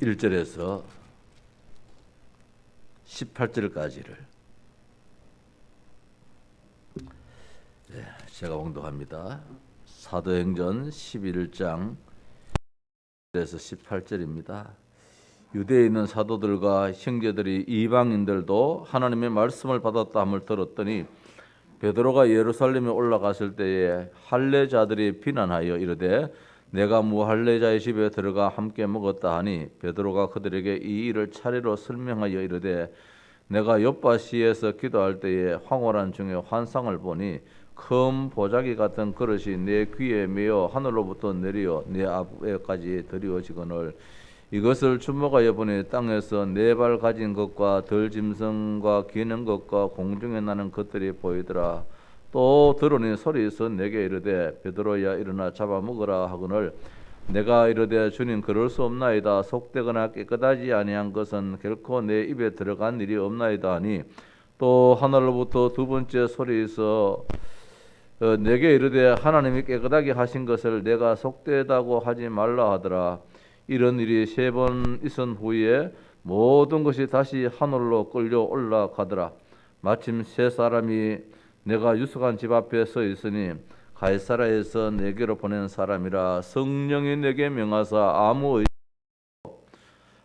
1절에서 18절까지를 제가 봉독합니다. 사도행전 11장 1절에서 18절입니다. 유대에 있는 사도들과 형제들이 이방인들도 하나님의 말씀을 받았다 함을 들었더니 베드로가 예루살렘에 올라갔을 때에 할례자들이 비난하여 이르되 내가 무할례자의 집에 들어가 함께 먹었다 하니 베드로가 그들에게 이 일을 차례로 설명하여 이르되 내가 요파시에서 기도할 때에 황홀한 중에 환상을 보니 큰 보자기 같은 그릇이 내 귀에 메어 하늘로부터 내려 내 앞에까지 드리워지거늘 이것을 주목하여 보니 땅에서 네 발 가진 것과 들짐승과 기는 것과 공중에 나는 것들이 보이더라. 또 들으니 소리에서 내게 이르되 베드로야 일어나 잡아먹으라 하거늘 내가 이르되 주님 그럴 수 없나이다. 속되거나 깨끗하지 아니한 것은 결코 내 입에 들어간 일이 없나이다 하니 또 하늘로부터 두 번째 소리에서 내게 이르되 하나님이 깨끗하게 하신 것을 내가 속되다고 하지 말라 하더라. 이런 일이 3번 있은 후에 모든 것이 다시 하늘로 끌려 올라가더라. 마침 3사람이 내가 유숙한 집 앞에 서 있으니 가이사라에서 내게로 보낸 사람이라 성령이 내게 명하사 아무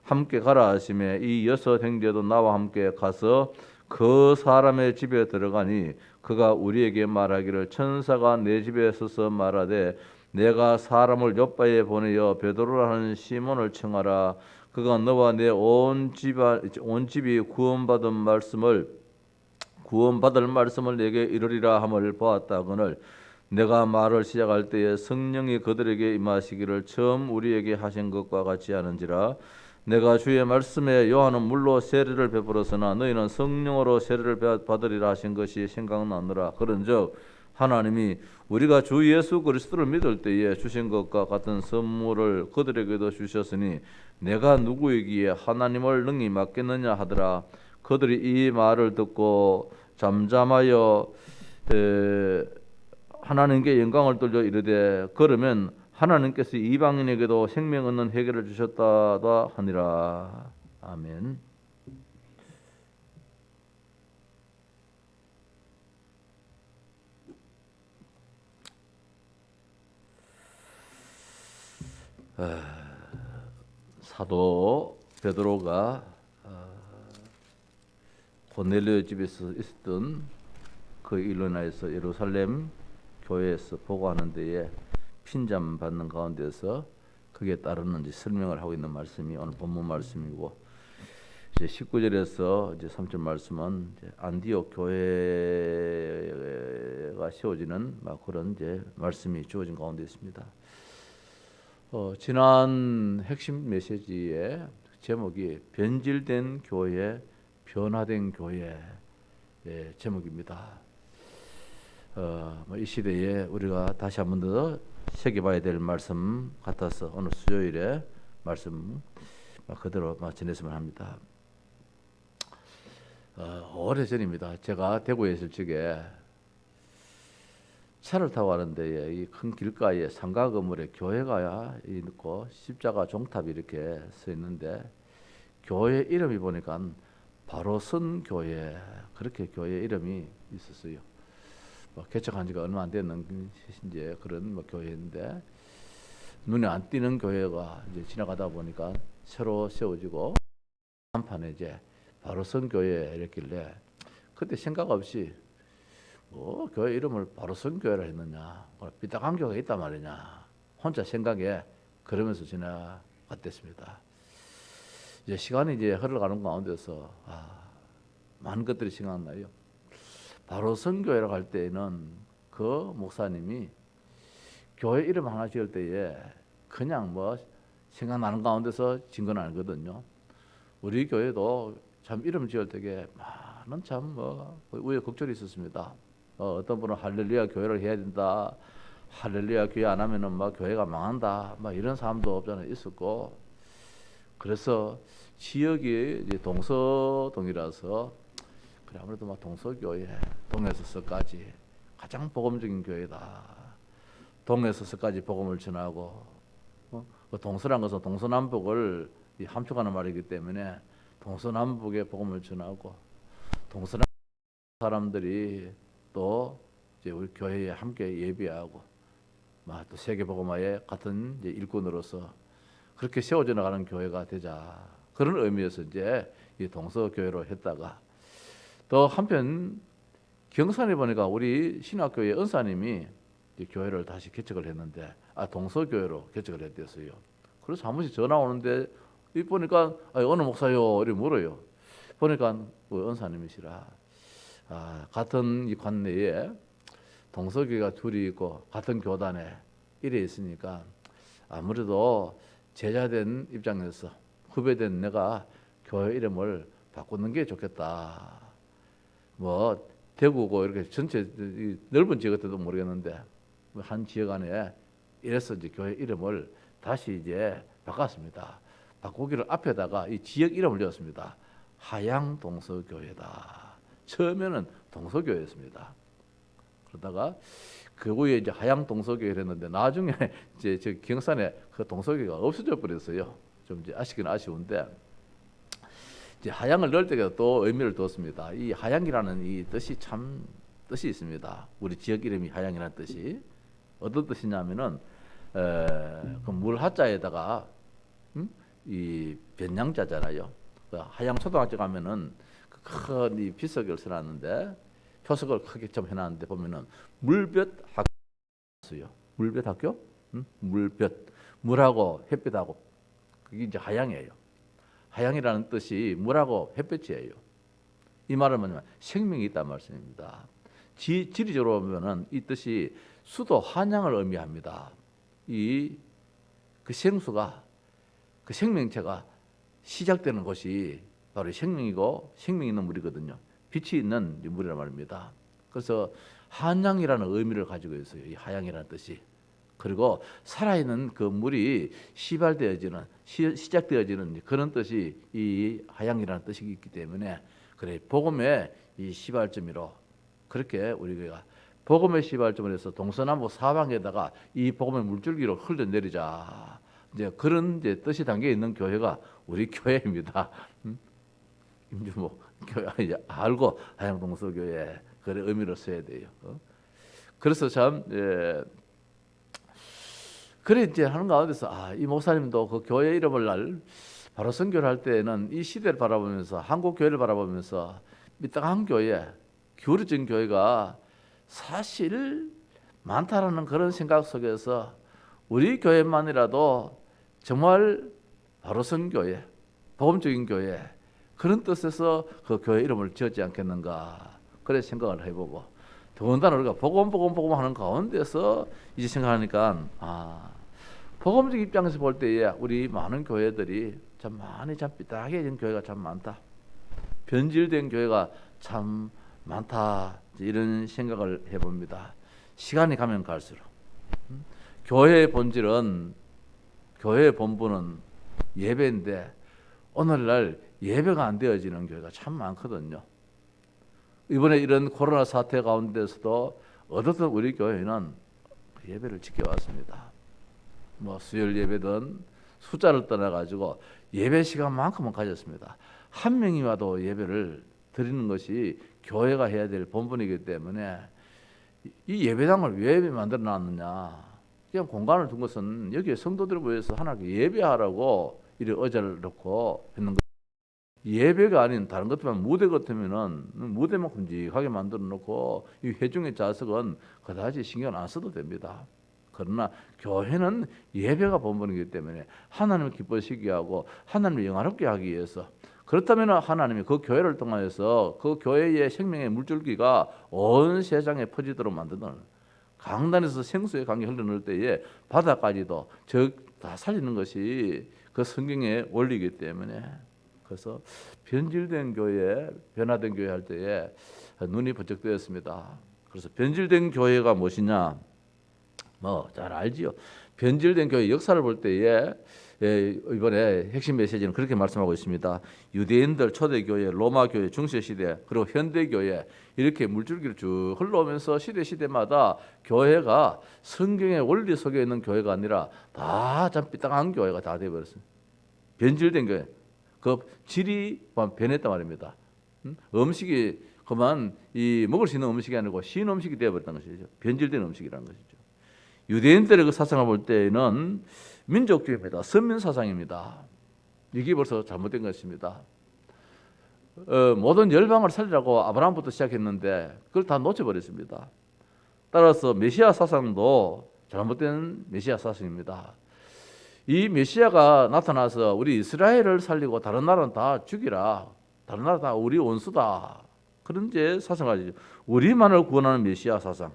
함께 가라 하시매 이 6 형제도 나와 함께 가서 그 사람의 집에 들어가니 그가 우리에게 말하기를 천사가 내 집에 서서 말하되 내가 사람을 요빠에 보내어 베드로라는 시몬을 청하라. 그가 너와 내 온 집이 구원받을 말씀을 내게 이르리라 함을 보았다거늘 내가 말을 시작할 때에 성령이 그들에게 임하시기를 처음 우리에게 하신 것과 같이 하는지라. 내가 주의 말씀에 요한은 물로 세례를 베풀었으나 너희는 성령으로 세례를 받으리라 하신 것이 생각나느라. 그런즉 하나님이 우리가 주 예수 그리스도를 믿을 때에 주신 것과 같은 선물을 그들에게도 주셨으니 내가 누구이기에 하나님을 능히 맡겠느냐 하더라. 그들이 이 말을 듣고 잠잠하여 하나님께 영광을 돌려 이르되 그러면 하나님께서 이방인에게도 생명 얻는 해결을 주셨다 하니라. 아멘. 사도 베드로가 고넬료 집에서 있었던 그 일로 인하여서 예루살렘 교회에서 보고하는 데에 핀잔 받는 가운데서 그게 따르는 설명을 하고 있는 말씀이 오늘 본문 말씀이고 이제 19절에서 이제 3절 말씀은 이제 안디옥 교회가 세워지는 그런 이제 말씀이 주어진 가운데 있습니다. 지난 핵심 메시지의 제목이 변질된 교회, 변화된 교회 제목입니다. 이 시대에 우리가 다시 한 번 더 새겨봐야 될 말씀 같아서 오늘 수요일에 말씀 그대로 전했으면 합니다. 오래전입니다. 제가 대구에 있을 적에 차를 타고 가는데 이 큰 길가에 상가 건물에 교회가 있고 십자가 종탑이 이렇게 서 있는데 교회 이름이 보니까 바로 선 교회 그렇게 교회 이름이 있었어요. 개척한 지가 얼마 안 됐는 이제 그런 교회인데 눈에 안 띄는 교회가 이제 지나가다 보니까 새로 세워지고 한판에 이제 바로 선 교회 이랬길래 그때 생각 없이 교회 이름을 바로 선 교회라 했느냐 삐딱한 교회가 있단 말이냐 혼자 생각에 그러면서 지나갔댔습니다. 이제 시간이 이제 흘러가는 가운데서 많은 것들이 생각나요. 바로 선교회라고 할 때에는 그 목사님이 교회 이름 하나 지을 때에 그냥 생각나는 가운데서 진 건 아니거든요. 우리 교회도 참 이름 지을 때에 많은 참 우여곡절이 있었습니다. 어떤 분은 할렐루야 교회를 해야 된다. 할렐루야 교회 안 하면은 교회가 망한다. 이런 사람도 없잖아요. 있었고 그래서 지역이 이제 동서동이라서 그래 아무래도 동서교회 동에서 서까지 가장 복음적인 교회다. 동에서 서까지 복음을 전하고 동서란 것은 동서남북을 이 함축하는 말이기 때문에 동서남북에 복음을 전하고 동서남 사람들이 또 이제 우리 교회에 함께 예배하고 또 세계 복음화의 같은 이제 일꾼으로서 그렇게 세워져 나가는 교회가 되자 그런 의미에서 이제 이 동서교회로 했다가 또 한편 경산에 보니까 우리 신학교의 은사님이 이제 교회를 다시 개척을 했는데 동서교회로 개척을 했대서요. 그래서 한 번씩 전화 오는데 이 보니까 어느 목사요 이렇게 물어요. 보니까 그 은사님이시라. 같은 이 관내에 동서교회가 둘이 있고 같은 교단에 이래 있으니까 아무래도 제자된 입장에서 후배된 내가 교회 이름을 바꾸는 게 좋겠다. 뭐 대구고 이렇게 전체 넓은 지역 같아도 모르겠는데 한 지역 안에 이래서 이제 교회 이름을 다시 이제 바꿨습니다. 바꾸기를 앞에다가 이 지역 이름을 지었습니다. 하양 동서교회다. 처음에는 동서교회였습니다. 그러다가 그 후에 이제 하양 동서교회를 했는데 나중에 이제 저 경산에 그 동서교회가 없어져 버렸어요. 좀 이제 아쉽긴 아쉬운데 이제 하양을 넣을 때가 또 의미를 뒀습니다. 이 하양이라는 이 뜻이 참 뜻이 있습니다. 우리 지역 이름이 하양이라는 뜻이 어떤 뜻이냐면은 그 물하자에다가 이 변양자잖아요. 그 하양 초등학교 가면은 큰 이 비석을 써놨는데 표석을 크게 좀 해놨는데 보면은 물볕 학교요. 물볕 학교? 물볕 물하고 햇빛하고 그게 이제 하양이에요. 하양이라는 뜻이 물하고 햇볕이에요. 이 말은 뭐냐면 생명이 있다는 말씀입니다. 지리적으로 보면은 이 뜻이 수도 한양을 의미합니다. 그 생수가 그 생명체가 시작되는 곳이 바로 생명이고 생명 있는 물이거든요. 빛이 있는 물이란 말입니다. 그래서 한양이라는 의미를 가지고 있어요. 이 하양이라는 뜻이. 그리고 살아있는 그 물이 시발되어지는 시작되어지는 그런 뜻이 이 하양이라는 뜻이 있기 때문에 그래 복음의 이 시발점이로 그렇게 우리가 복음의 시발점을 해서 동서남북 사방에다가 이 복음의 물줄기로 흘러내리자 이제 그런 이제 뜻이 담겨 있는 교회가 우리 교회입니다. 이제 뭐 교회 이제 알고 하양 동서교회 그런 의미로 써야 돼요. 그래서 참 그래 이제 하는 가운데서 이 목사님도 그 교회 이름을 날 바로 선교를 할 때는 이 시대를 바라보면서 한국 교회를 바라보면서 미딱한 교회, 기울어진 교회가 사실 많다라는 그런 생각 속에서 우리 교회만이라도 정말 바로 선교회, 복음적인 교회 그런 뜻에서 그 교회 이름을 지었지 않겠는가 그래 생각을 해보고 더군다나 우리가 복음 하는 가운데서 이제 생각하니까 복음적 입장에서 볼 때에 우리 많은 교회들이 참 많이 참 삐딱해진 교회가 참 많다. 변질된 교회가 참 많다. 이런 생각을 해봅니다. 시간이 가면 갈수록 교회의 본질은 교회의 본분은 예배인데 오늘날 예배가 안 되어지는 교회가 참 많거든요. 이번에 이런 코로나 사태 가운데서도 어떻든 우리 교회는 예배를 지켜왔습니다. 뭐 수요일 예배든 숫자를 떠나가지고 예배 시간만큼은 가졌습니다. 한 명이 와도 예배를 드리는 것이 교회가 해야 될 본분이기 때문에 이 예배당을 왜 만들어 놨느냐. 그냥 공간을 둔 것은 여기에 성도들을 위해서 하나님께 예배하라고 이렇게 의자를 놓고 했는 거예요. 예배가 아닌 다른 것들만 무대 같으면은 무대만 큼직하게 만들어 놓고 이 회중의 좌석은 그다지 신경 안 써도 됩니다. 그러나 교회는 예배가 본분이기 때문에 하나님을 기뻐시게 하고 하나님을 영화롭게 하기 위해서 그렇다면 하나님이 그 교회를 통하여서 그 교회의 생명의 물줄기가 온 세상에 퍼지도록 만드는 강단에서 생수의 강이 흘러넣을 때에 바다까지도 다 살리는 것이 그 성경의 원리이기 때문에 그래서 변질된 교회, 변화된 교회 할 때에 눈이 번쩍 뜨였습니다. 그래서 변질된 교회가 무엇이냐? 뭐 잘 알지요. 변질된 교회 역사를 볼 때에 이번에 핵심 메시지는 그렇게 말씀하고 있습니다. 유대인들 초대교회, 로마교회, 중세시대 그리고 현대교회 이렇게 물줄기를 쭉 흘러오면서 시대마다 교회가 성경의 원리 속에 있는 교회가 아니라 다 참 삐딱한 교회가 다 되어버렸습니다. 변질된 게 그 질이 변했단 말입니다. 음식이 그만 이 먹을 수 있는 음식이 아니고 신 음식이 되어버렸다는 것이죠. 변질된 음식이라는 것이죠. 유대인들의 그 사상을 볼 때에는 민족주의입니다. 선민 사상입니다. 이게 벌써 잘못된 것입니다. 모든 열방을 살리라고 아브라함부터 시작했는데 그걸 다 놓쳐버렸습니다. 따라서 메시아 사상도 잘못된 메시아 사상입니다. 이 메시아가 나타나서 우리 이스라엘을 살리고 다른 나라는 다 죽이라. 다른 나라 다 우리 원수다. 그런 이제 사상을 가지죠. 우리만을 구원하는 메시아 사상.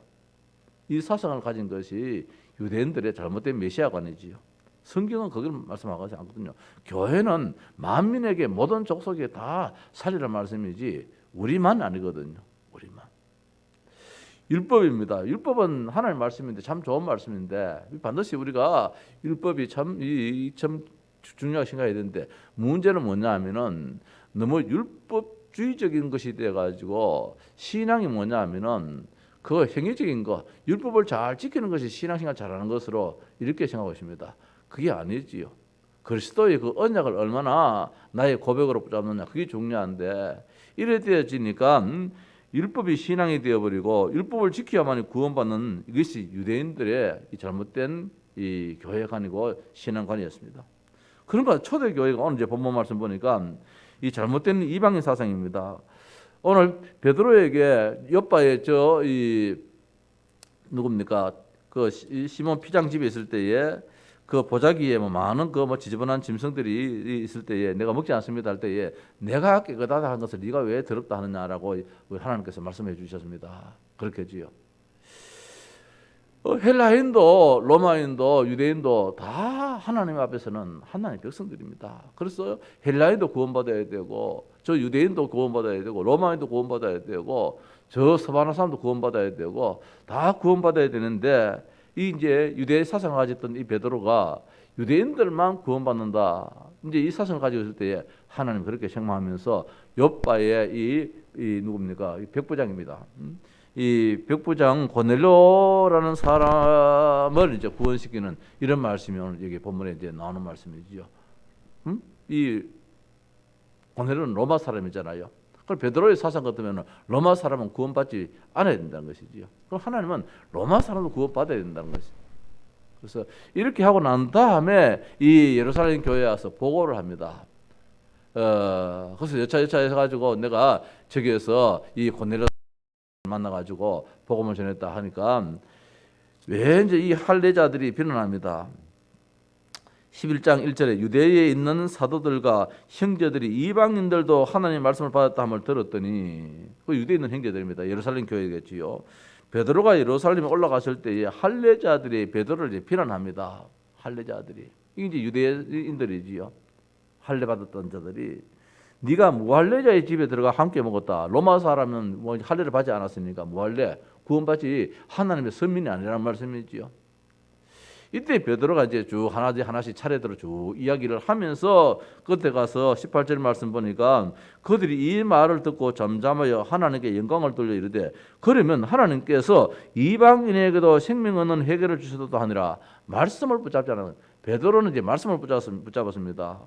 이 사상을 가진 것이 유대인들의 잘못된 메시아관이지요. 성경은 거기를 말씀하지 않거든요. 교회는 만민에게 모든 족속에 다 살리라는 말씀이지 우리만 아니거든요. 우리만. 율법입니다. 율법은 하나님 말씀인데 참 좋은 말씀인데 반드시 우리가 율법이 참 중요하게 생각해야 되는데 문제는 뭐냐 하면은 너무 율법주의적인 것이 돼가지고 신앙이 뭐냐 하면은 그 행위적인 거 율법을 잘 지키는 것이 신앙생활 잘하는 것으로 이렇게 생각하고 있습니다. 그게 아니지요. 그리스도의 그 언약을 얼마나 나의 고백으로 붙잡느냐 그게 중요한데 이래 되어지니까 율법이 신앙이 되어버리고 율법을 지켜야만 구원받는 이것이 유대인들의 이 잘못된 이 교회관이고 신앙관이었습니다. 그러니까 초대교회가 오늘 이제 본문 말씀 보니까 이 잘못된 이방인 사상입니다. 오늘 베드로에게 옆바에 누굽니까 그 시몬 피장 집에 있을 때에 그 보자기에 뭐 많은 그 뭐 지저분한 짐승들이 있을 때에 내가 먹지 않습니다 할 때에 내가 깨끗하다 하는 것을 네가 왜 더럽다 하느냐라고 하나님께서 말씀해 주셨습니다. 그렇게지요. 헬라인도 로마인도 유대인도 다 하나님 앞에서는 하나님의 백성들입니다. 그래서 헬라인도 구원받아야 되고 저 유대인도 구원받아야 되고 로마인도 구원받아야 되고 저 서바나 사람도 구원받아야 되고 다 구원받아야 되는데 이 이제 유대 사상을 가졌던 이 베드로가 유대인들만 구원받는다. 이제 이 사상을 가지고 있을 때에 하나님 그렇게 생각하면서 옆바에 이 누굽니까? 이 백부장입니다. 이 백부장 고넬료라는 사람을 이제 구원시키는 이런 말씀이 오늘 여기 본문에 이제 나오는 말씀이지요. 이 고넬료는 로마 사람이잖아요. 그럼 베드로의 사상 같으면 로마 사람은 구원받지 않아야 된다는 것이지요. 그럼 하나님은 로마 사람도 구원받아야 된다는 것이죠. 그래서 이렇게 하고 난 다음에 이 예루살렘 교회에 와서 보고를 합니다. 그래서 여차 해가지고 내가 저기에서 이 고넬료 만나가지고 복음을 전했다 하니까 왜 이제 이 할례자들이 비난합니다. 11장 1절에 유대에 있는 사도들과 형제들이 이방인들도 하나님의 말씀을 받았다 함을 들었더니 그 유대에 있는 형제들입니다. 예루살렘 교회겠지요. 베드로가 예루살렘에 올라갔을 때에 할례자들이 베드로를 이제 비난합니다. 할례자들이 이게 이제 유대인들이지요. 할례 받았던 자들이 네가 무할례자의 집에 들어가 함께 먹었다. 로마 사람은 뭐 할례를 받지 않았으니까 무할례 구원받지 하나님의 선민이 아니라는 말씀이지요. 이때 베드로가 이제 쭉 하나씩 차례대로 쭉 이야기를 하면서 끝에 가서 18절 말씀 보니까 그들이 이 말을 듣고 잠잠하여 하나님께 영광을 돌려 이르되 그러면 하나님께서 이방인에게도 생명 얻는 해결을 주셔도 하니라. 말씀을 붙잡잖아요. 베드로는 이제 말씀을 붙잡았습니다.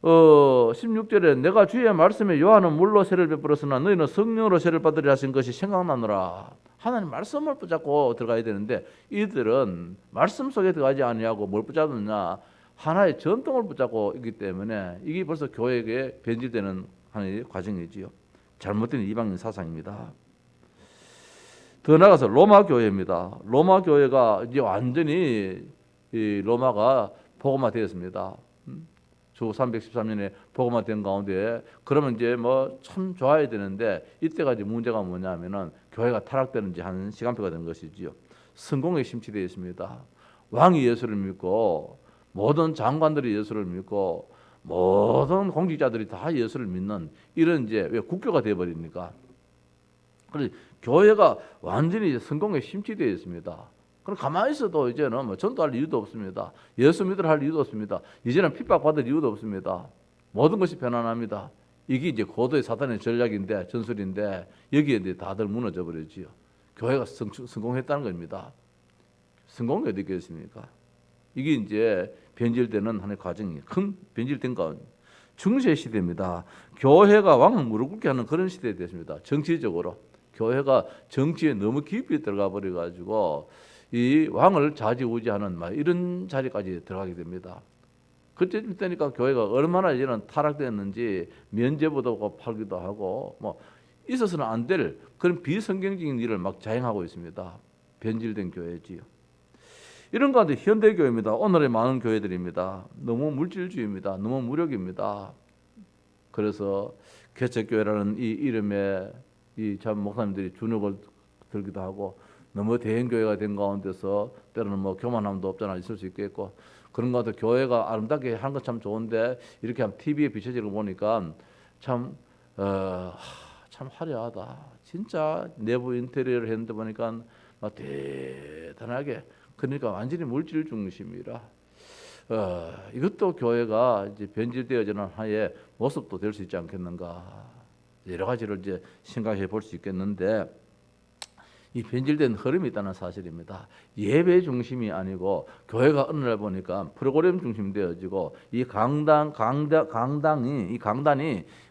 16절에 내가 주의 말씀에 요한은 물로 세를 베풀었으나 너희는 성령으로 세를 받으리라 하신 것이 생각나노라. 하나님 말씀을 붙잡고 들어가야 되는데 이들은 말씀 속에 들어가지 아니하고 뭘 붙잡느냐 하나의 전통을 붙잡고 있기 때문에 이게 벌써 교회에 변질되는 하나의 과정이지요. 잘못된 이방인 사상입니다. 더 나아가서 로마 교회입니다. 로마 교회가 이제 완전히 이 로마가 복음화되었습니다. 주 313년에 복음화된 가운데 그러면 이제 뭐 참 좋아야 되는데 이때가 이제 문제가 뭐냐면은 교회가 타락되는 지 한 시간표가 되는 것이지요. 성공에 심취되어 있습니다. 왕이 예수를 믿고 모든 장관들이 예수를 믿고 모든 공직자들이 다 예수를 믿는 이런 이제 왜 국교가 되어 버리니까. 그래서 교회가 완전히 성공에 심취되어 있습니다. 그럼 가만히 있어도 이제는 뭐 전도할 이유도 없습니다. 예수 믿으라 할 이유도 없습니다. 이제는 핍박받을 이유도 없습니다. 모든 것이 편안합니다. 이게 이제 고도의 사탄의 전략인데 전술인데 여기에 이제 다들 무너져 버리지요. 교회가 성공했다는 겁니다. 성공이 어디 있겠습니까? 이게 이제 변질되는 하나의 과정이에요. 큰 변질된 가운데 중세 시대입니다. 교회가 왕을 무릎 꿇게 하는 그런 시대가 됐습니다. 정치적으로 교회가 정치에 너무 깊이 들어가 버려 가지고 이 왕을 좌지우지하는 막 이런 자리까지 들어가게 됩니다. 그때 되니까 교회가 얼마나 이제는 타락됐는지 면죄부도 팔기도 하고 뭐 있어서는 안 될 그런 비성경적인 일을 막 자행하고 있습니다. 변질된 교회지요. 이런 가운데 현대교회입니다. 오늘의 많은 교회들입니다. 너무 물질주의입니다. 너무 무력입니다. 그래서 개척교회라는 이 이름에 이 참 목사님들이 주눅을 들기도 하고 너무 대형교회가 된 가운데서 때로는 뭐 교만함도 없잖아 있을 수 있겠고 그런 것 같아. 교회가 아름답게 하는 것 참 좋은데 이렇게 TV에 비춰지는 거 보니까 참 참 화려하다. 진짜 내부 인테리어를 했는데 보니까 막 대단하게 그러니까 완전히 물질 중심이라 이것도 교회가 이제 변질되어지는 하나의 모습도 될 수 있지 않겠는가. 여러 가지를 이제 생각해 볼 수 있겠는데 이 변질된 흐름이 있다는 사실입니다. 예배 중심이 아니고 교회가 어느 날 보니까 프로그램 중심 되어지고 이 강단이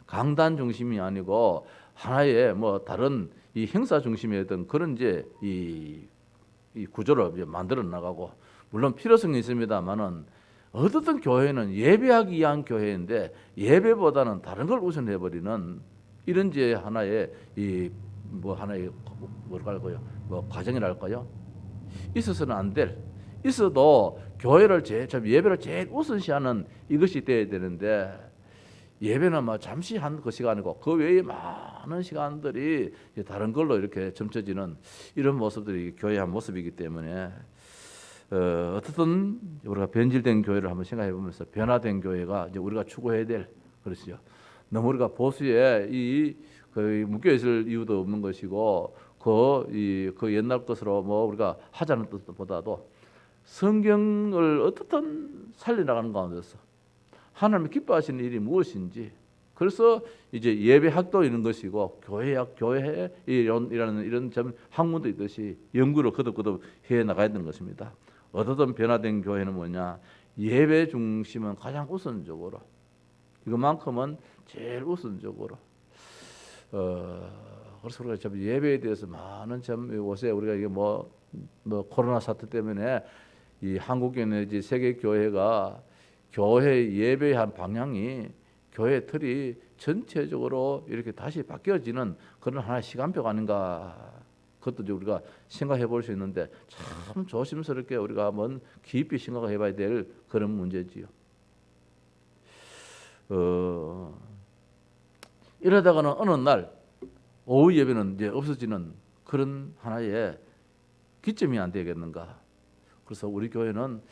강단 중심이 아니고 하나의 뭐 다른 이 행사 중심의 어떤 그런 이제 이 구조를 이제 만들어 나가고 물론 필요성이 있습니다만은 어떻든 교회는 예배하기 위한 교회인데 예배보다는 다른 걸 우선해 버리는 이런 이제 하나의 이 뭐 하나의 뭐랄까요 뭐 과정이랄까요 있어서는 안 될 있어도 교회를 예배를 제일 우선시하는 이것이 돼야 되는데 예배는 뭐 잠시 한 그 시간이고 그 외에 많은 시간들이 다른 걸로 이렇게 점쳐지는 이런 모습들이 교회의 한 모습이기 때문에 어떻든 우리가 변질된 교회를 한번 생각해 보면서 변화된 교회가 이제 우리가 추구해야 될 그렇죠. 너무 우리가 보수에 그 묶여 있을 이유도 없는 것이고 그 옛날 것으로 뭐 우리가 하자는 뜻보다도 성경을 어떻든 살려나가는 가운데서 하나님이 기뻐하시는 일이 무엇인지 그래서 이제 예배학도 있는 것이고 교회에 이런 점 학문도 있듯이 연구를 거듭 해 나가야 되는 것입니다. 어떻든 변화된 교회는 뭐냐 예배 중심은 가장 우선적으로 이것만큼은 제일 우선적으로 그래서 우리가 참 예배에 대해서 많은 참 요새 우리가 이게 뭐 코로나 사태 때문에 이 한국교 내지 세계 교회가 교회 예배한 방향이 교회 틀이 전체적으로 이렇게 다시 바뀌어지는 그런 하나의 시간표가 아닌가 그것도 이제 우리가 생각해 볼 수 있는데 참 조심스럽게 우리가 한번 깊이 생각해 봐야 될 그런 문제지요. 이러다가는 어느 날 오후 예배는 이제 없어지는 그런 하나의 기점이 안 되겠는가. 그래서 우리 교회는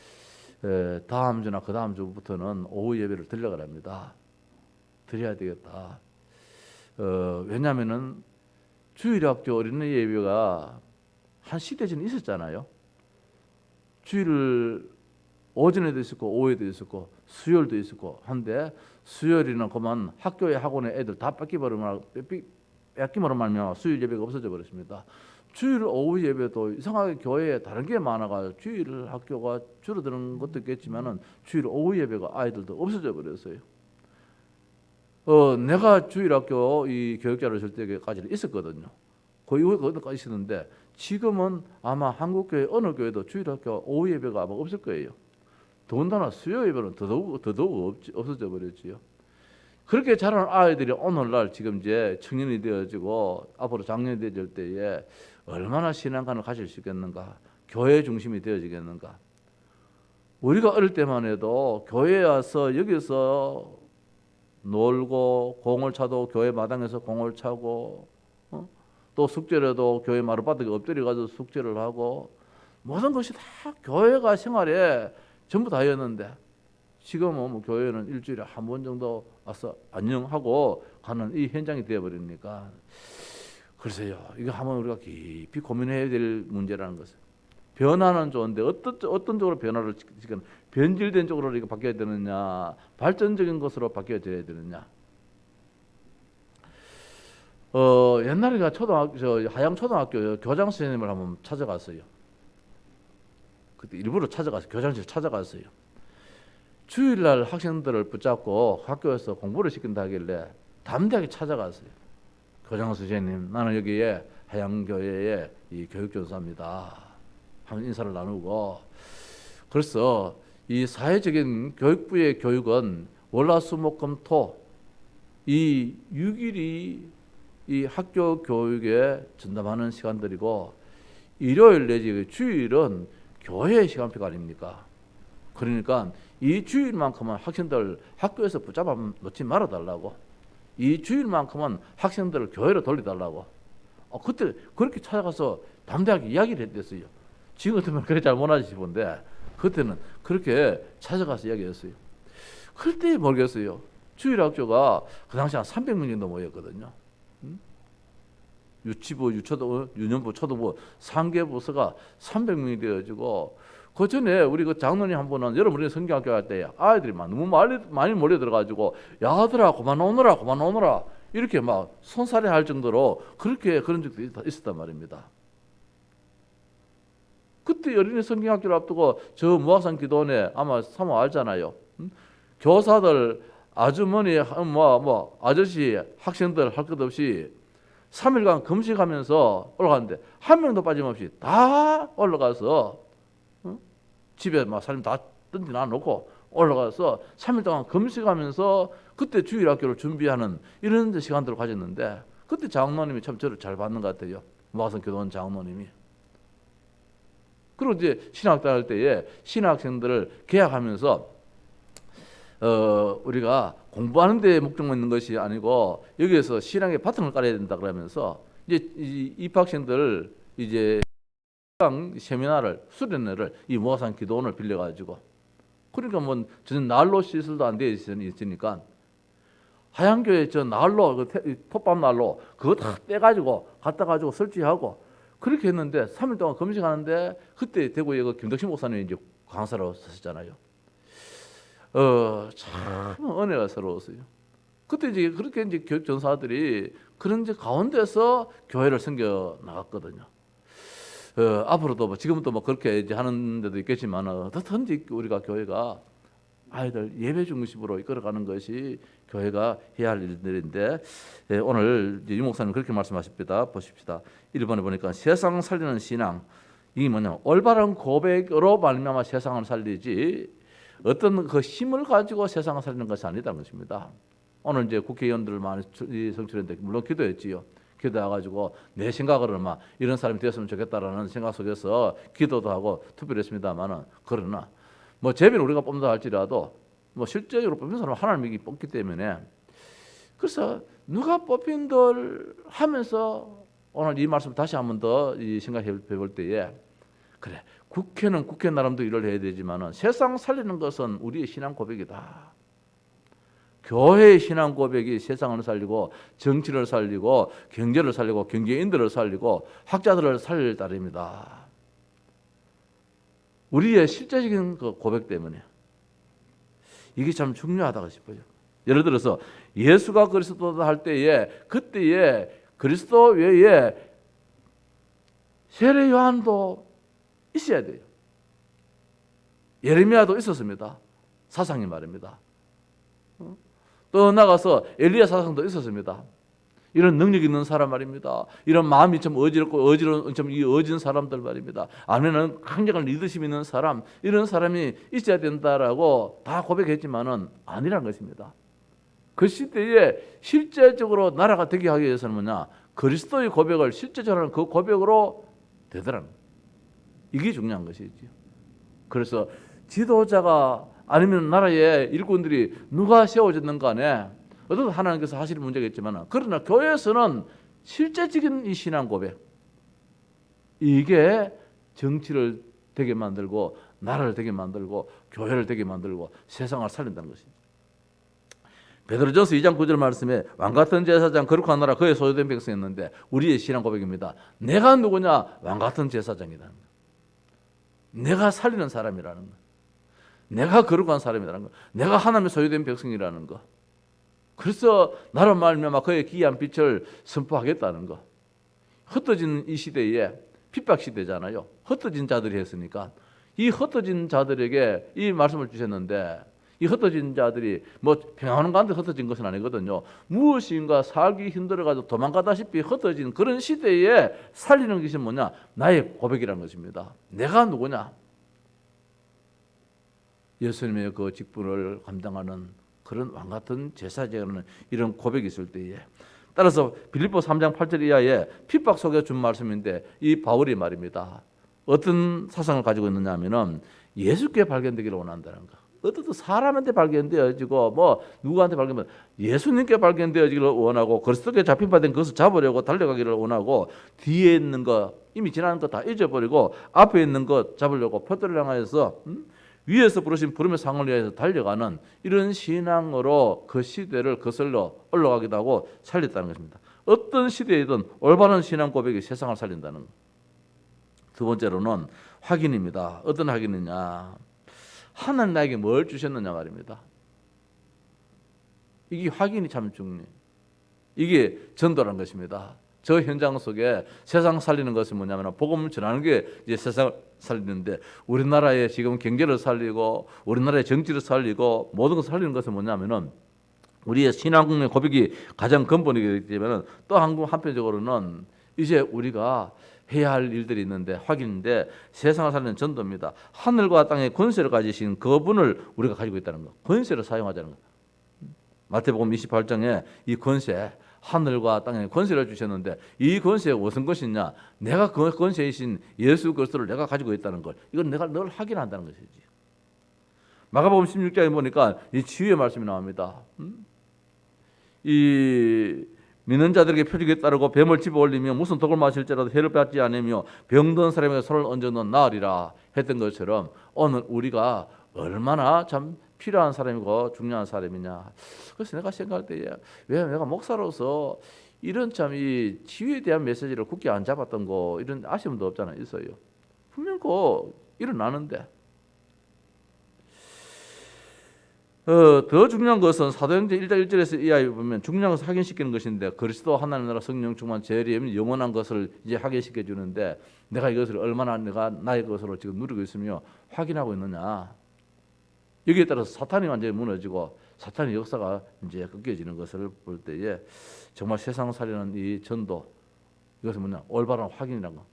다음 주나 그 다음 주부터는 오후 예배를 드리려고 합니다. 드려야 되겠다. 왜냐하면은 주일학교 어린이 예배가 한 시대 전에 있었잖아요. 주일을 오전에도 있었고 오후에도 있었고 수요일도 있었고 한데 수요일이나 그만 학교에 학원에 애들 다 뺏기버려 말면 수요일 예배가 없어져 버렸습니다. 주일 오후 예배도 이상하게 교회에 다른 게 많아가 주일 학교가 줄어드는 것도 있겠지만은 주일 오후 예배가 아이들도 없어져 버렸어요. 내가 주일 학교 이 교육자를 줄 때까지는 있었거든요. 그 이후에 거기까지 있었는데 지금은 아마 한국 교회 어느 교회도 주일 학교 오후 예배가 아마 없을 거예요. 더군다나 수요 예배는 더더욱 없어져 버렸지요. 그렇게 자라는 아이들이 오늘날 지금 이제 청년이 되어지고 앞으로 장년이 되어질 때에 얼마나 신앙관을 가질 수 있겠는가? 교회 중심이 되어지겠는가? 우리가 어릴 때만 해도 교회에 와서 여기서 놀고 공을 차도 교회 마당에서 공을 차고 또 숙제라도 교회 마룻바닥에 엎드려 가서 숙제를 하고 모든 것이 다 교회가 생활에 전부 다였는데 지금은 뭐 교회는 일주일에 한 번 정도 와서 안녕하고 가는 이 현장이 되어버리니까 글쎄요 이거 한번 우리가 깊이 고민해야 될 문제라는 것은 변화는 좋은데 어떤 쪽으로 변화를 지금 변질된 쪽으로 이렇게 바뀌어야 되느냐 발전적인 것으로 바뀌어야 되느냐 옛날에 하양 초등학교 교장 선생님을 한번 찾아갔어요. 그때 일부러 찾아가서 교장실 찾아갔어요. 주일날 학생들을 붙잡고 학교에서 공부를 시킨다 하길래 담대하게 찾아갔어요. 교장 선생님, 나는 여기에 하양교회의 이 교육전사입니다. 한 인사를 나누고, 그래서 이 사회적인 교육부의 교육은 월화수목금토 이 6일이 이 학교 교육에 전담하는 시간들이고, 일요일 내지 주일은 교회의 시간표가 아닙니까? 그러니까 이 주일만큼은 학생들 학교에서 붙잡아 놓지 말아달라고, 이 주일만큼은 학생들을 교회로 돌려달라고. 그때 그렇게 찾아가서 담대하게 이야기를 했댔어요. 지금 같으면 그래 잘 못하지 싶은데 그때는 그렇게 찾아가서 이야기했어요. 그때 모르겠어요. 주일학교가 그 당시 한 300명 정도 모였거든요. 유치부, 유초등부, 유년부, 초등부 3개 부서가 300명이 되어지고, 그 전에 우리 그 장로님 한 분은 여러분이 성경학교 갈 때 아이들이 막 너무 많이 몰려 들어가지고, 야 아들아 그만 오너라 이렇게 막 손살해 할 정도로 그렇게 그런 적도 있었단 말입니다. 그때 어린이 성경학교를 앞두고 저 무학산 기도원에 아마 사모 알잖아요. 교사들, 아주머니, 아저씨, 학생들 할 것 없이 3일간 금식하면서 올라가는데 한 명도 빠짐없이 다 올라가서 집에 막 사람 다 던지 놔놓고 올라가서 3일 동안 금식하면서 그때 주일학교를 준비하는 이런 시간들을 가졌는데, 그때 장로님이 참 저를 잘 받는 것 같아요. 무학산 교도원 장로님이. 그리고 이제 신학당 할 때에 신학생들을 개학하면서 우리가 공부하는 데 목적만 있는 것이 아니고 여기에서 신앙의 바탕을 깔아야 된다 그러면서 이제 입학생들 이제 세미나를 수련회를 이 무학산 기도원을 빌려가지고, 그러니까 뭐 저는 난로 시설도 안 되어 있으니까 하양교회 저 난로 그 톱밥 난로 그거 다 떼가지고 갖다 가지고 설치하고 그렇게 했는데 3일 동안 금식하는데, 그때 대구에 그 김덕신 목사님이 이제 강사로 쓰셨잖아요. 참 은혜가 새로웠어요. 그때 이제 그렇게 이제 교육 전사들이 그런 이제 가운데서 교회를 섬겨 나갔거든요. 앞으로도 뭐 지금도 뭐 그렇게 이제 하는 데도 있겠지만 어떻든지 우리가 교회가 아이들 예배 중심으로 이끌어가는 것이 교회가 해야 할 일들인데, 오늘 유 목사님 그렇게 말씀하십니다. 보십시다. 1번에 보니까 세상 살리는 신앙, 이게 뭐냐, 올바른 고백으로 말미암아 세상을 살리지 어떤 그 힘을 가지고 세상을 살리는 것이 아니다는 것입니다. 오늘 이제 국회의원들 많이 성출했는데 물론 기도했지요. 기도해가지고 내 생각으로는 막 이런 사람이 되었으면 좋겠다라는 생각 속에서 기도도 하고 투표를 했습니다만은, 그러나 뭐 제비는 우리가 뽑는다 할지라도 뭐 실제적으로 뽑힌 사람은 하나님이 뽑기 때문에, 그래서 누가 뽑힌들 하면서 오늘 이 말씀 다시 한번 더 생각해 볼 때에, 그래 국회는 국회 나름도 일을 해야 되지만은 세상 살리는 것은 우리의 신앙 고백이다. 교회의 신앙 고백이 세상을 살리고 정치를 살리고 경제를 살리고 경제인들을 살리고 학자들을 살릴 따름이다. 우리의 실제적인 그 고백 때문에 이게 참 중요하다고 싶어요. 예를 들어서 예수가 그리스도다 할 때에 그때에 그리스도 외에 세례 요한도 있어야 돼요. 예레미야도 있었습니다. 사상이 말입니다. 또 나가서 엘리야 사상도 있었습니다. 이런 능력 있는 사람 말입니다. 이런 마음이 좀 어지러운 좀 어진 사람들 말입니다. 아니면은 강력한 리더십 있는 사람, 이런 사람이 있어야 된다라고 다 고백했지만은 아니란 것입니다. 그 시대에 실제적으로 나라가 되게 하기 위해서는 뭐냐, 그리스도의 고백을 실제적으로 그 고백으로 되더라는, 이게 중요한 것이죠. 그래서 지도자가 아니면 나라의 일꾼들이 누가 세워졌는 간에 어떤 하나님께서 하시는 문제겠지만, 그러나 교회에서는 실제적인 이 신앙 고백, 이게 정치를 되게 만들고 나라를 되게 만들고 교회를 되게 만들고 세상을 살린다는 것입니다. 베드로전서 2장 9절 말씀에 왕같은 제사장 거룩한 나라 그의 소유된 백성이었는데, 우리의 신앙 고백입니다. 내가 누구냐? 왕같은 제사장이라는 것, 내가 살리는 사람이라는 것, 내가 거룩한 사람이라는 것, 내가 하나님의 소유된 백성이라는 것. 그래서 나로 말미암아 그의 기이한 빛을 선포하겠다는 것. 흩어진 이 시대에 핍박 시대잖아요. 흩어진 자들이 했으니까 이 흩어진 자들에게 이 말씀을 주셨는데, 이 흩어진 자들이 뭐 평안한 가운데 흩어진 것은 아니거든요. 무엇인가 살기 힘들어가지고 도망가다시피 흩어진 그런 시대에 살리는 것이 뭐냐? 나의 고백이라는 것입니다. 내가 누구냐? 예수님의 그 직분을 감당하는 그런 왕 같은 제사장이라는 이런 고백이 있을 때에, 따라서 빌립보 3장 8절 이하에 핍박 속에 준 말씀인데, 이 바울이 말입니다. 어떤 사상을 가지고 있느냐 하면은 예수께 발견되기를 원한다는 거. 어떤 사람한테 발견되어지고 뭐 누구한테 발견되면 예수님께 발견되어지기를 원하고, 그리스도께 잡힌 바 된 그것을 잡으려고 달려가기를 원하고, 뒤에 있는 거 이미 지난 거 다 잊어버리고 앞에 있는 것 잡으려고 표대를 향하여서 위에서 부르신 부름의 상을 위해서 달려가는 이런 신앙으로 그 시대를 거슬러 올라가기도 하고 살렸다는 것입니다. 어떤 시대이든 올바른 신앙 고백이 세상을 살린다는 것. 두 번째로는 확인입니다. 어떤 확인이냐? 하나님 나에게 뭘 주셨느냐 말입니다. 이게 확인이 참 중요해요. 이게 전도라는 것입니다. 저 현장 속에 세상 살리는 것은 뭐냐면 복음을 전하는 게 이제 세상을 살리는데, 우리나라의 지금 경제를 살리고 우리나라의 정치를 살리고 모든 것을 살리는 것은 뭐냐면은 우리의 신앙의 고백이 가장 근본이기 때문에, 또 한편적으로는 이제 우리가 해야 할 일들이 있는데 확인인데, 세상을 살리는 전도입니다. 하늘과 땅의 권세를 가지신 그분을 우리가 가지고 있다는 것, 권세를 사용하자는 것. 마태복음 28장에 이 권세, 하늘과 땅에 권세를 주셨는데, 이 권세가 무슨 것이냐? 내가 그 권세이신 예수 그리스도를 내가 가지고 있다는 걸, 이건 내가 늘 확인한다는 것이지. 마가복음 16장에 보니까 이 치유의 말씀이 나옵니다. 이 믿는 자들에게 표적이 따르고 뱀을 집어 올리며 무슨 독을 마실지라도 해를 받지 않으며 병든 사람에게 손을 얹어 놓은 나으리라 했던 것처럼, 오늘 우리가 얼마나 참 필요한 사람이고 중요한 사람이냐. 그래서 내가 생각할 때, 왜 내가 목사로서 이런 참 이 치유에 대한 메시지를 굳게 안 잡았던 거, 이런 아쉬움도 없잖아요. 있어요. 분명 그 일어나는데, 더 중요한 것은 사도행전 1장 1절에서 이하에 보면 중요한 것을 확인시키는 것인데, 그리스도 하나님 나라 성령 충만 재림 영원한 것을 이제 확인시켜 주는데, 내가 이것을 얼마나 내가 나의 것으로 지금 누리고 있으며 확인하고 있느냐. 여기에 따라서 사탄이 완전히 무너지고 사탄의 역사가 이제 꺾여지는 것을 볼 때에, 정말 세상 살리는 이 전도, 이것은 뭐냐? 올바른 확인이라는 거.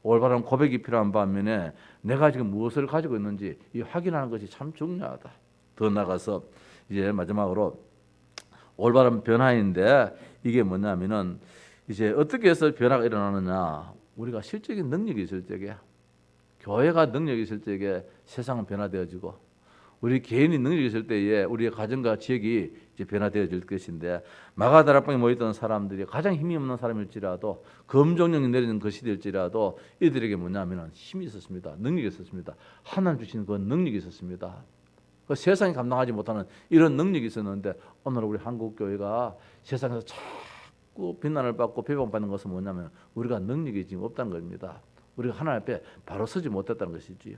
올바른 고백이 필요한 반면에 내가 지금 무엇을 가지고 있는지 이 확인하는 것이 참 중요하다. 더 나가서 이제 마지막으로 올바른 변화인데, 이게 뭐냐면은 이제 어떻게 해서 변화가 일어나느냐? 우리가 실적인 능력이 있을 적에, 교회가 능력이 있을 적에 세상은 변화되어지고, 우리 개인이 능력이 있을 때에 우리의 가정과 지역이 이제 변화되어질 것인데, 마가다락방에 모였던 사람들이 가장 힘이 없는 사람일지라도, 검정령이 내리는 그 시대일지라도 이들에게 뭐냐면은 힘이 있었습니다. 능력이 있었습니다. 하나님 주신 그 능력이 있었습니다. 그 세상이 감당하지 못하는 이런 능력이 있었는데, 오늘 우리 한국 교회가 세상에서 자꾸 비난을 받고 비방받는 것은 뭐냐면 우리가 능력이 지금 없다는 겁니다. 우리가 하나님 앞에 바로 서지 못했다는 것이지요.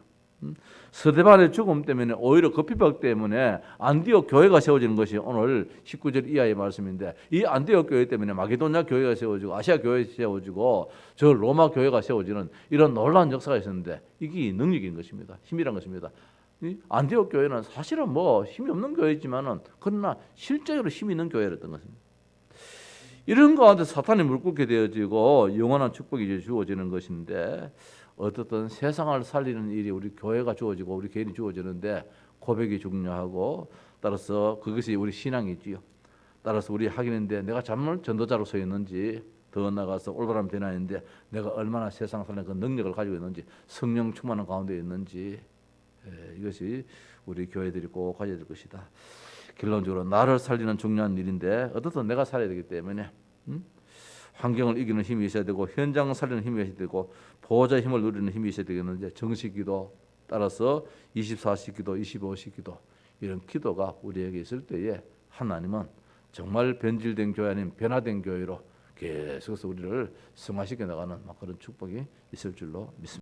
스데반의 죽음 때문에, 오히려 그 핍박 때문에 안디옥 교회가 세워지는 것이 오늘 19절 이하의 말씀인데, 이 안디옥 교회 때문에 마게도냐 교회가 세워지고 아시아 교회가 세워지고 저 로마 교회가 세워지는 이런 놀라운 역사가 있었는데, 이게 능력인 것입니다. 힘이란 것입니다. 이 안디옥 교회는 사실은 뭐 힘이 없는 교회지만은, 그러나 실제로 힘이 있는 교회였던 것입니다. 이런 가운데 사탄이 물끓게 되어지고 영원한 축복이 이제 주어지는 것인데, 어떻든 세상을 살리는 일이 우리 교회가 주어지고 우리 개인이 주어지는데, 고백이 중요하고, 따라서 그것이 우리 신앙이지요. 따라서 우리 확인인데, 내가 정말 전도자로 서 있는지, 더 나가서 올바른 변화인데 내가 얼마나 세상 살리는 그 능력을 가지고 있는지, 성령 충만한 가운데 있는지, 이것이 우리 교회들이 꼭 가져야 될 것이다. 결론적으로 나를 살리는 중요한 일인데, 어떻든 내가 살아야 되기 때문에 환경을 이기는 힘이 있어야 되고, 현장을 살리는 힘이 있어야 되고, 보호자의 힘을 누리는 힘이 있어야 되겠는데, 정식기도, 따라서 24시 기도, 25시 기도, 이런 기도가 우리에게 있을 때에 하나님은 정말 변질된 교회 아닌 변화된 교회로 계속해서 우리를 승화시켜 나가는 그런 축복이 있을 줄로 믿습니다.